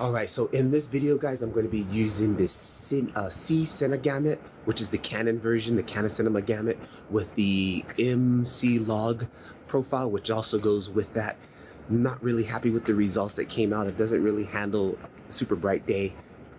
Alright, so in this video, guys, I'm going to be using this C Cinema Gamut, which is the Canon version, the Canon Cinema Gamut, with the MC Log profile, which also goes with that. Not really happy with the results that came out. It doesn't really handle a super bright day,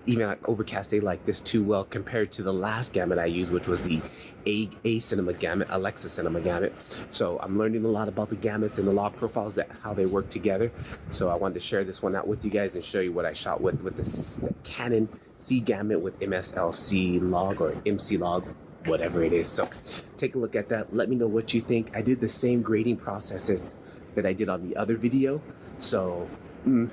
even an overcast day like this, too well compared to the last gamut I used, which was the A Cinema Gamut, Alexa Cinema Gamut. So I'm learning a lot about the gamuts and the log profiles, how they work together. So I wanted to share this one out with you guys and show you what I shot with the Canon C Gamut with MSLC log or MC log, whatever it is. So take a look at that. Let me know what you think. I did the same grading processes that I did on the other video. So the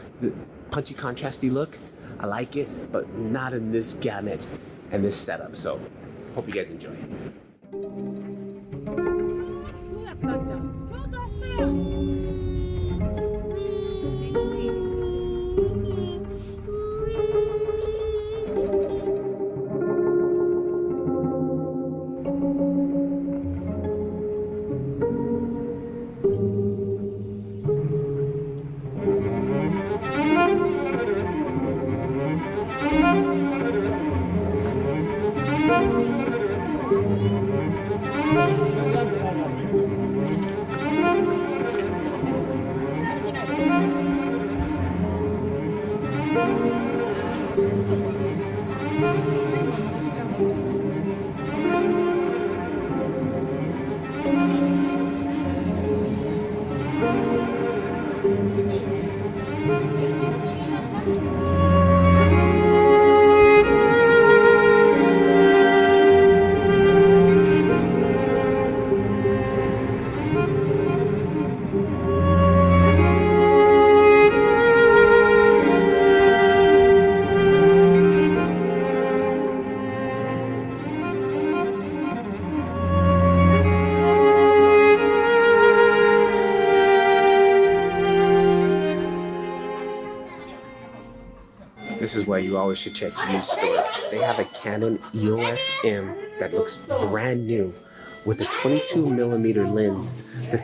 punchy contrasty look, I like it, but not in this gamut and this setup. So hope you guys enjoy. This is why you always should check used stores. They have a Canon EOS M that looks brand new with a 22mm lens. The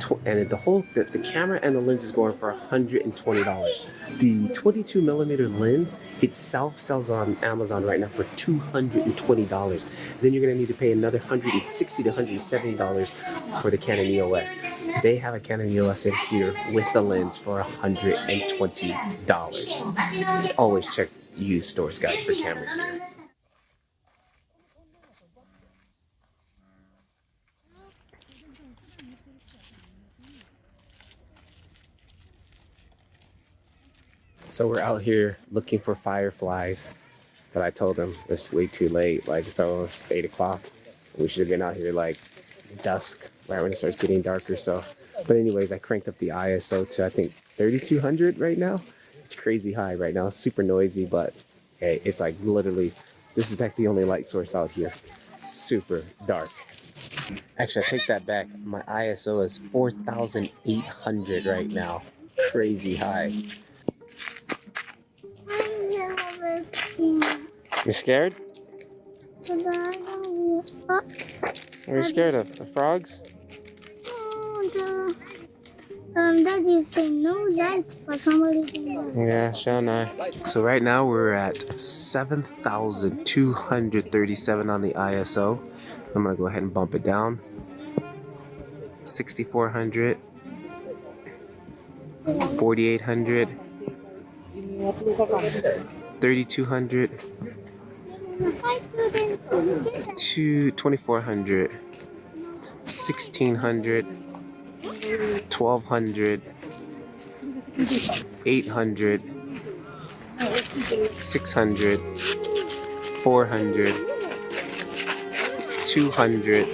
camera and the lens is going for $120. The 22mm lens itself sells on Amazon right now for $220. Then you're gonna need to pay another $160 to $170 for the Canon EOS. They have a Canon EOS in here with the lens for $120. Always check used stores, guys, for camera gear. So we're out here looking for fireflies, but I told them it's way too late. Like, it's almost 8 o'clock. We should have been out here like dusk, right when it starts getting darker. So, but anyways, I cranked up the ISO to I think 3200 right now. It's crazy high right now. It's super noisy, but hey, it's like literally, this is like the only light source out here. Super dark. Actually, I take that back. My ISO is 4,800 right now. Crazy high. You're scared? Are you scared of the frogs? Daddy say no light for some reason. Yeah, shall I? So right now we're at 7,237 on the ISO. I'm gonna go ahead and bump it down. 6,400, 4,800, 3,200, 2,400, 1,600, 1,200, 800, 600, 400, 200,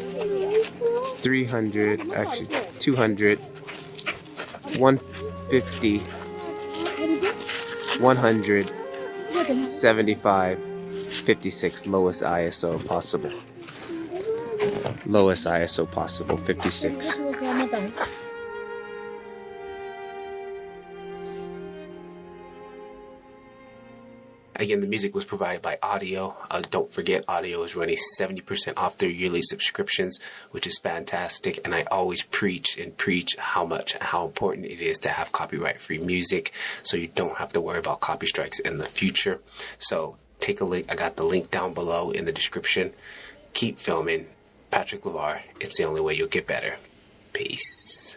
300, actually 200, 150, 100, 75, 56, lowest ISO possible. Lowest ISO possible, 56. Again, the music was provided by Audio. Don't forget, Audio is running 70% off their yearly subscriptions, which is fantastic. And I always preach how important it is to have copyright-free music, so you don't have to worry about copy strikes in the future. So take a link. I got the link down below in the description. Keep filming. Patrick Levar. It's the only way you'll get better. Peace.